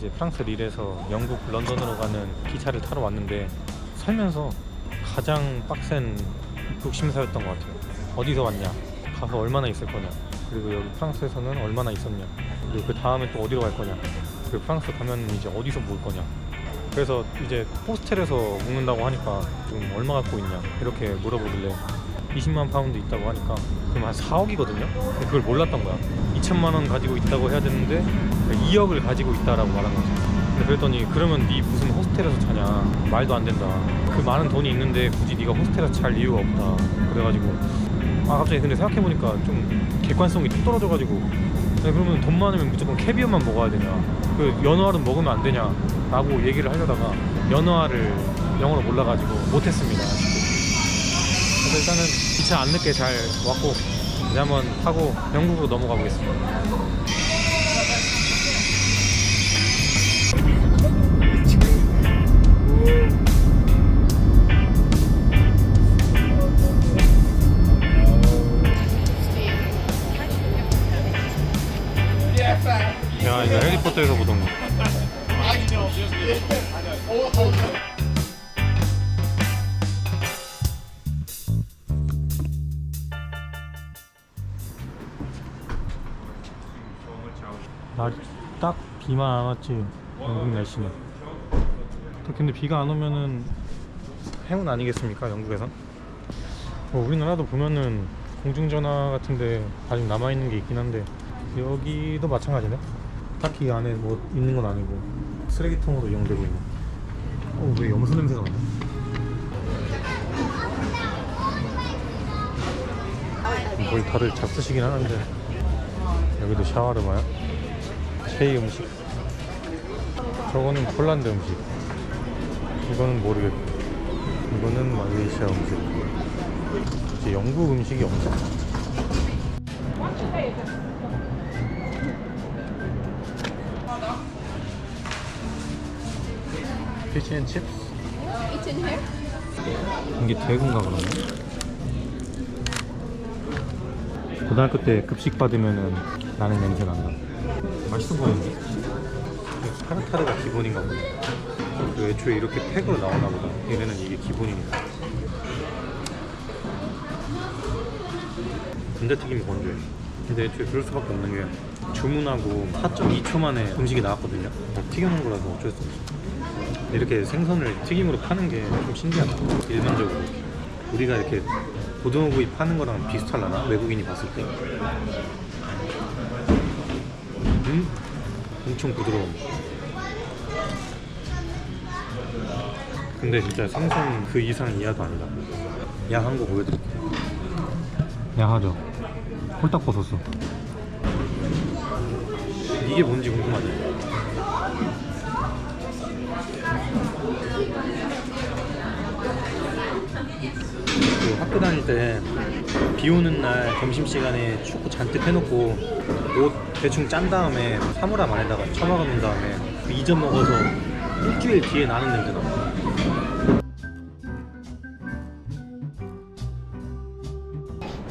이제 프랑스 릴에서 영국 런던으로 가는 기차를 타러 왔는데 살면서 가장 빡센 입국 심사였던 것 같아요. 어디서 왔냐, 가서 얼마나 있을 거냐, 그리고 여기 프랑스에서는 얼마나 있었냐, 그리고 그 다음에 또 어디로 갈 거냐, 그리고 프랑스 가면 이제 어디서 묵을 거냐. 그래서 이제 호스텔에서 묵는다고 하니까 지금 얼마 갖고 있냐 이렇게 물어보길래 20만 파운드 있다고 하니까 그럼 한 4억이거든요? 근데 그걸 몰랐던 거야. 2천만 원 가지고 있다고 해야 되는데 2억을 가지고 있다라고 말한 거지. 근데 그랬더니 그러면 네 무슨 호스텔에서 자냐, 말도 안 된다. 그 많은 돈이 있는데 굳이 네가 호스텔에서 잘 이유가 없다. 그래가지고 갑자기 근데 생각해보니까 좀 객관성이 뚝 떨어져가지고 그러면 돈 많으면 무조건 캐비어만 먹어야 되냐, 그 연어알은 먹으면 안 되냐 라고 얘기를 하려다가 연어알을 영어로 몰라가지고 못했습니다. 그래서 일단은 기차 안 늦게 잘 왔고 이제 한번 타고 영국으로 넘어가 보겠습니다. 야, 이거 해리포터에서 보던 거. 날 딱 비만 안 왔지, 영국 날씨는. 근데 비가 안 오면은 행운 아니겠습니까, 영국에선? 우리나라도 보면은 공중전화 같은데 아직 남아있는 게 있긴 한데 여기도 마찬가지네. 딱히 안에 뭐 있는 건 아니고 쓰레기통으로 이용되고 있네. 왜 염소 냄새가 나냐? 거의 다들 잡수시긴 하는데 여기도 샤워르마야? 체이 음식. 저거는 폴란드 음식. 이거는 모르겠고 이거는 말레이시아 음식. 이제 영국 음식이 없네. 피쉬 앤 칩스? It's in here. 이게 대구인가 그러네. 고등학교 때 급식 받으면은 나는 냄새 난다. 맛있어 보이는데? 타르타르가 기본인가 보다. 애초에 이렇게 팩으로 나오나 보다. 얘네는 이게 기본이니까. 감자튀김이 건조해. 근데 애초에 그럴 수밖에 없는 게 주문하고 4.2초 만에 음식이 나왔거든요. 튀겨놓은 거라서 어쩔 수 없어. 이렇게 생선을 튀김으로 파는 게 좀 신기하다. 일반적으로 우리가 이렇게 고등어구이 파는 거랑 비슷하려나? 외국인이 봤을 때. 엄청 부드러워. 근데 진짜 생선 그 이상 이하도 아니다. 야한 거 보여드릴게. 야하죠? 홀딱 벗었어. 이게 뭔지 궁금하지? 그 학교 다닐 때 비 오는 날 점심시간에 축구 잔뜩 해놓고 옷 대충 짠 다음에 사물함 안에다가 처박아 놓은 다음에 잊어먹어서 일주일 뒤에 나는 냄새 나.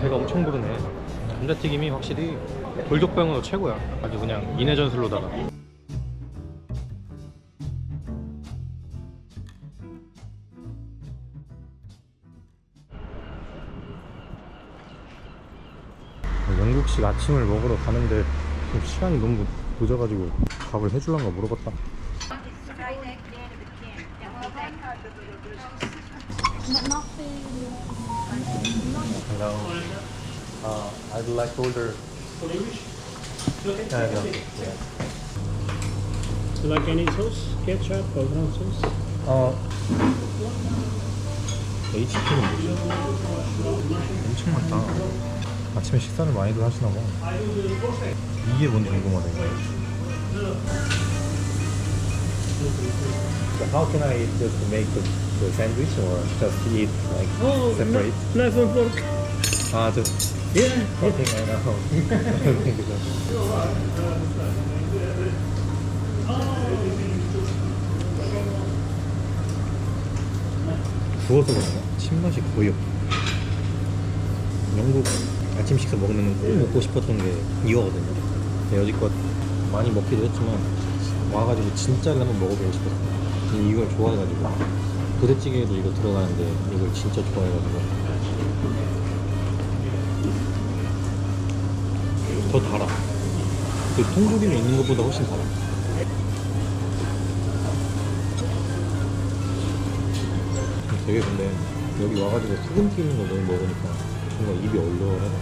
배가 엄청 부르네. 감자튀김이 확실히 돌격병으로 최고야. 아주 그냥 인해전술로다가. 영국식 아침을 먹으러 가는데 지금 시간이 너무 늦어가지고 밥을 해줄란가 모르겠다. Hello. I'd like to order. Yeah. You like any sauce? Ketchup or brown sauce? HP는 뭐지? 엄청 많다. 아침에 식사를 많이들 하시나 봐. 이게 뭔지 궁금하다 이거. So how can I just make the sandwich or just eat like separate? Knife and fork. Just Yeah. I think I know. 구워서 그런가? 신맛이 거의 없어. 영국 아침 식사 먹으면 꼭 먹고 싶었던 게 이거거든요. 근데 여지껏 많이 먹기도 했지만 와가지고 진짜를 한번 먹어보고 싶었어. 이걸 좋아해가지고 부대찌개에도 이거 들어가는데 이걸 진짜 좋아해가지고 더 달아. 그 통조림에 있는 것보다 훨씬 달아. 되게 근데 여기 와가지고 소금 튀는 거 너무 먹으니까 뭔가 입이 얼얼하다.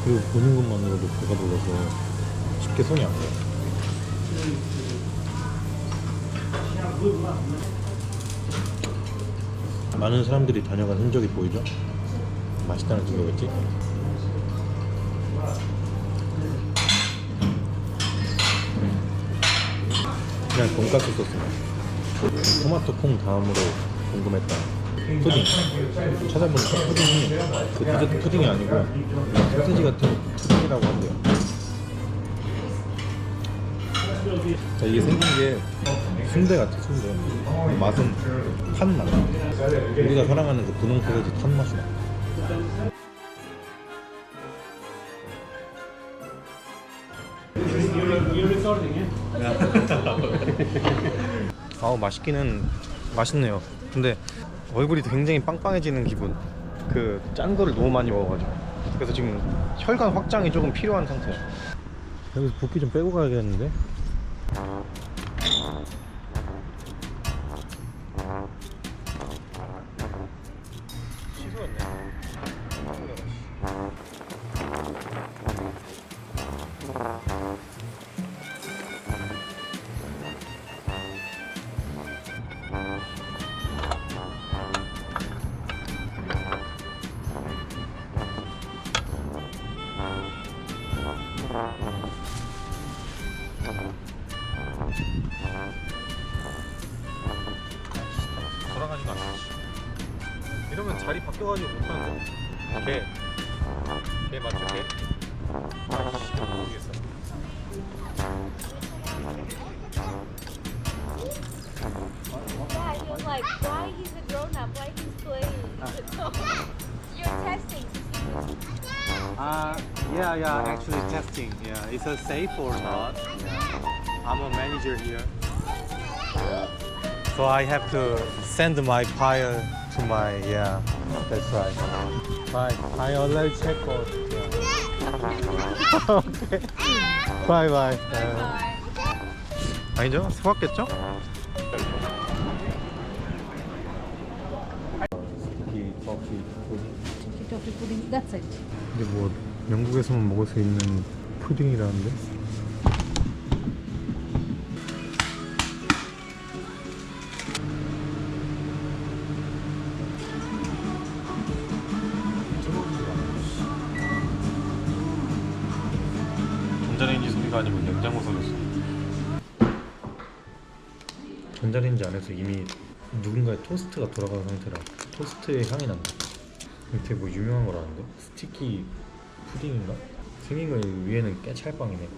그리고 보는 것만으로도 배가 불러서 쉽게 손이 안 가요. 많은 사람들이 다녀간 흔적이 보이죠? 맛있다는 증거겠지? 그냥 돈가스 소스. 토마토 콩 다음으로 궁금했다. 푸딩. 찾아보니까 푸딩이 그 디저트 푸딩이 아니고 그냥 소세지 같은 푸딩이라고 한대요. 자, 이게 생긴 게 순대 같아, 순대. 맛은 탄 맛. 우리가 사랑하는 그 분홍 소세지 탄 맛이 나. 아우, 맛있네요. 근데 얼굴이 굉장히 빵빵해지는 기분. 그 짠 거를 너무 많이 먹어가지고. 그래서 지금 혈관 확장이 조금 필요한 상태야. 여기서 붓기 좀 빼고 가야겠는데. 돌아가지도 않아. 이러면 자리 바뀌어가지고 못하는데. 개 맞죠? 개? 모르겠어. Yeah, he was like, why he's a grown up, why he's playing? You're testing. Yeah, actually testing. Yeah, is it safe or not? Yeah. I'm a manager here. So I have to send my file to my, yeah, that's right. Bye. I already checked out. Yeah. Okay. Bye bye. 아니죠? 속았겠죠? Toffee pudding, that's it. 이게 뭐 영국에서만 먹을 수 있는 푸딩이라는데? 전자레인지 소리가 아니고 냉장고 소리였어. 전자레인지 안에서 이미 누군가의 토스트가 돌아간 상태라 토스트의 향이 난다. 밑에 뭐 유명한 거라는데? 스티키 푸딩인가? 생긴 거 위에는 깨찰빵이네.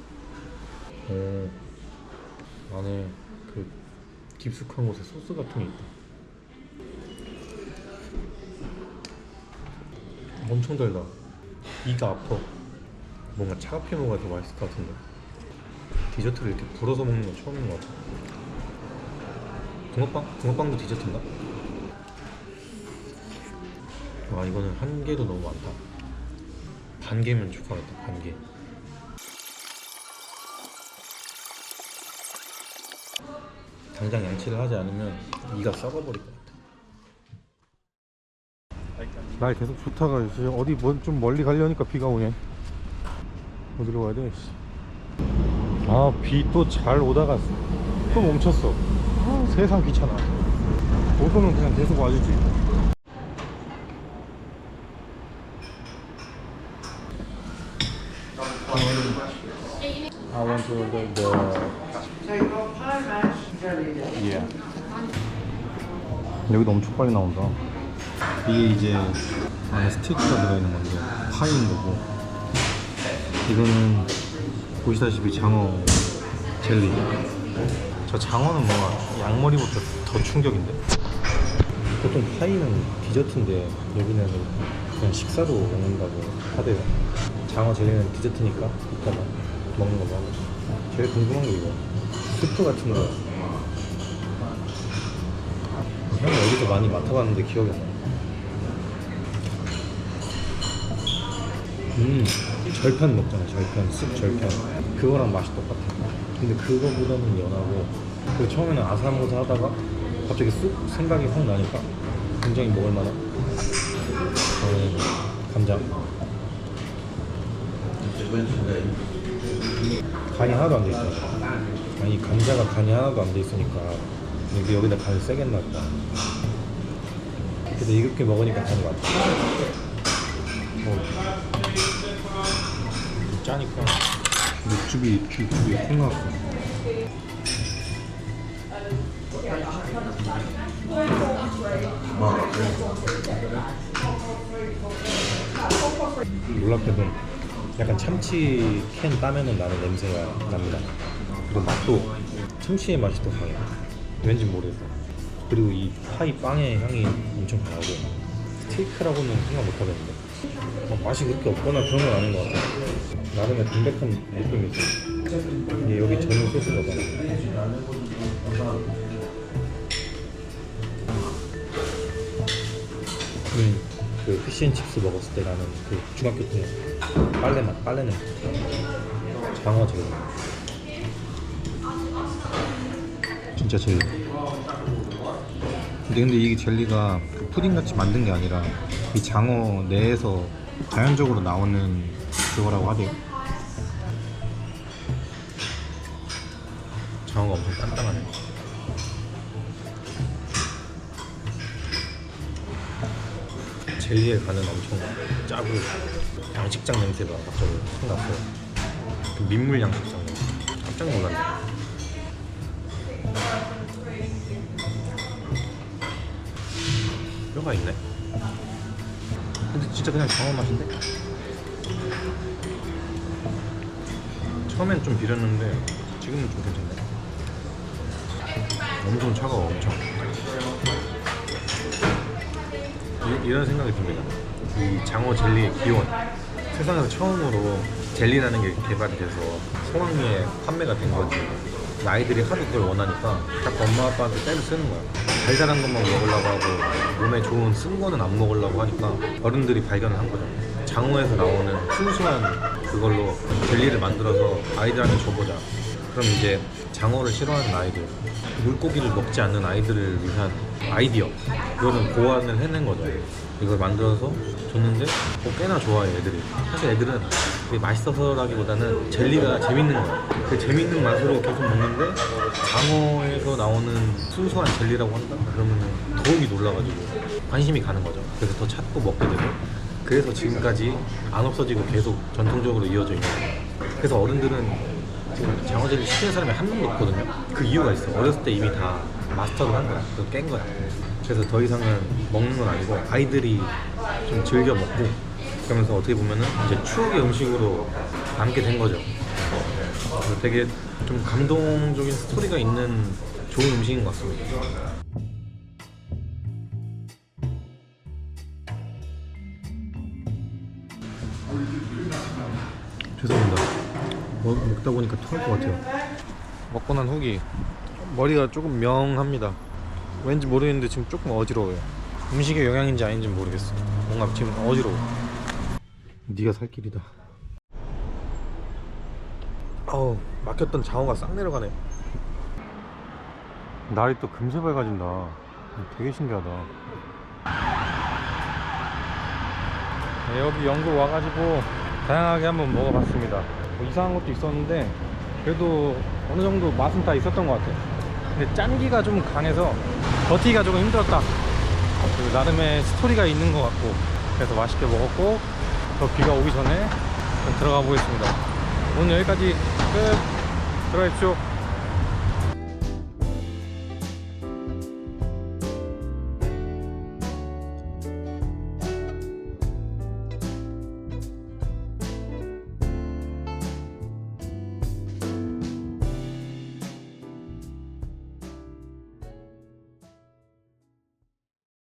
오, 안에 그 깊숙한 곳에 소스 같은 게 있다. 엄청 달다. 이가 아파. 뭔가 차갑게 먹어야 더 맛있을 것 같은데. 디저트를 이렇게 불어서 먹는 건 처음인 것 같아. 붕어빵? 붕어빵도 디저트인가? 와, 이거는 한 개도 너무 많다. 반 개면 좋겠다. 반 개. 당장 양치를 하지 않으면 이가 썩어버릴 것 같아. 날 계속 좋다가 이제 어디 좀 멀리 가려니까 비가 오네. 어디로 가야 돼? 아, 비 또 잘 오다가 또 멈췄어. 아, 세상 귀찮아. 올 거면 그냥 계속 와주지. I want to order the yeah. 여기도 엄청 빨리 나온다. 이게 이제 안에 스테이크가 들어있는 건데 파인 거고, 이거는 보시다시피 장어 젤리. 저 장어는 뭔가 양머리보다 더 충격인데. 보통 파이는 디저트인데 여기는 그냥 식사로 먹는다고 하대요. 장어 젤리는 디저트니까 이따가 먹는 걸로 하고. 제일 궁금한 게 이거 스프 같은 거. 형이 어디서 많이 맡아봤는데 기억이 안 나. 절편 먹잖아, 절편. 쑥 절편. 그거랑 맛이 똑같아. 근데 그거보다는 연하고, 그 처음에는 아사모사 하다가 갑자기 쑥 생각이 확 나니까 굉장히 먹을만한. 감자. 간이 하나도 안 돼 있어. 아니, 감자가 간이 하나도 안 돼 있으니까 여기다 간을 세게 놨다. 그래서 이렇게 먹으니까 간이 맞다. 짜니까 육즙이 확 나왔어. 놀랍게도 약간 참치 캔 따면은 나는 냄새가 납니다. 그리고 맛도 참치의 맛이 더 강해. 왠지 모르겠어. 그리고 이 파이 빵의 향이 엄청 강하고, 스테이크라고는 생각 못 하겠는데 맛이 그렇게 없거나 그런 건 아닌 것 같아. 나름의 담백한 느낌이 있어. 이게 여기 전용 소스가 봐. 그 피시앤칩스 먹었을 때 나는 그 중학교 때 빨래 냄새. 장어 젤리. 진짜 젤리. 근데 이게 젤리가 그 푸딩같이 만든 게 아니라 이 장어 내에서 자연적으로 나오는 그거라고 하대요. 장어가 엄청 단단하네. 젤리의 간은 엄청 짜고 양식장 냄새가 갑자기 생각났어요. 그 민물 양식장 냄새. 깜짝 놀랐네. 뼈가 있네. 근데 진짜 그냥 장어 맛인데? 처음엔 좀 비렸는데 지금은 좀 괜찮네. 엄청 차가워. 엄청. 이런 생각이 듭니다. 이 장어 젤리의 기원. 세상에서 처음으로 젤리라는 게 개발이 돼서 소왕리에 판매가 된 거지. 아이들이 하도 그걸 원하니까 자꾸 엄마 아빠한테 때를 쓰는 거야. 달달한 것만 먹으려고 하고 몸에 좋은 쓴 거는 안 먹으려고 하니까 어른들이 발견을 한 거죠. 장어에서 나오는 순수한 그걸로 젤리를 만들어서 아이들한테 줘보자. 그럼 이제 장어를 싫어하는 아이들, 물고기를 먹지 않는 아이들을 위한 아이디어, 이거는 고안을 해낸 거죠. 이걸 만들어서 줬는데 꽤나 좋아해 애들이. 사실 애들은 그게 맛있어서라기보다는 젤리가 재밌는 거야. 그 재밌는 맛으로 계속 먹는데 장어에서 나오는 순수한 젤리라고 한다? 그러면 더욱이 놀라가지고 관심이 가는 거죠. 그래서 더 찾고 먹게 되고, 그래서 지금까지 안 없어지고 계속 전통적으로 이어져 있는 거예요. 그래서 어른들은 지금 장어젤리 시키는 사람이 한 명도 없거든요. 그 이유가 있어. 어렸을 때 이미 다 마스터를 한 거야. 그거 깬 거야. 그래서 더 이상은 먹는 건 아니고 아이들이 좀 즐겨 먹고, 그러면서 어떻게 보면은 이제 추억의 음식으로 남게 된 거죠. 그래서 되게 좀 감동적인 스토리가 있는 좋은 음식인 것 같습니다. 죄송합니다. 먹다 보니까 토할 것 같아요. 먹고 난 후기 머리가 조금 명합니다. 왠지 모르겠는데 지금 조금 어지러워요. 음식의 영향인지 아닌지 모르겠어. 뭔가 지금 어지러워. 네가 살 길이다. 어우, 막혔던 장어가 싹 내려가네. 날이 또 금세 밝아진다. 되게 신기하다. 네, 여기 영국 와가지고 다양하게 한번 먹어봤습니다. 뭐 이상한 것도 있었는데 그래도 어느 정도 맛은 다 있었던 것 같아요. 근데 짠기가 좀 강해서 버티기가 조금 힘들었다. 그리고 나름의 스토리가 있는 것 같고, 그래서 맛있게 먹었고, 더 비가 오기 전에 들어가 보겠습니다. 오늘 여기까지 끝. 들어가십시오.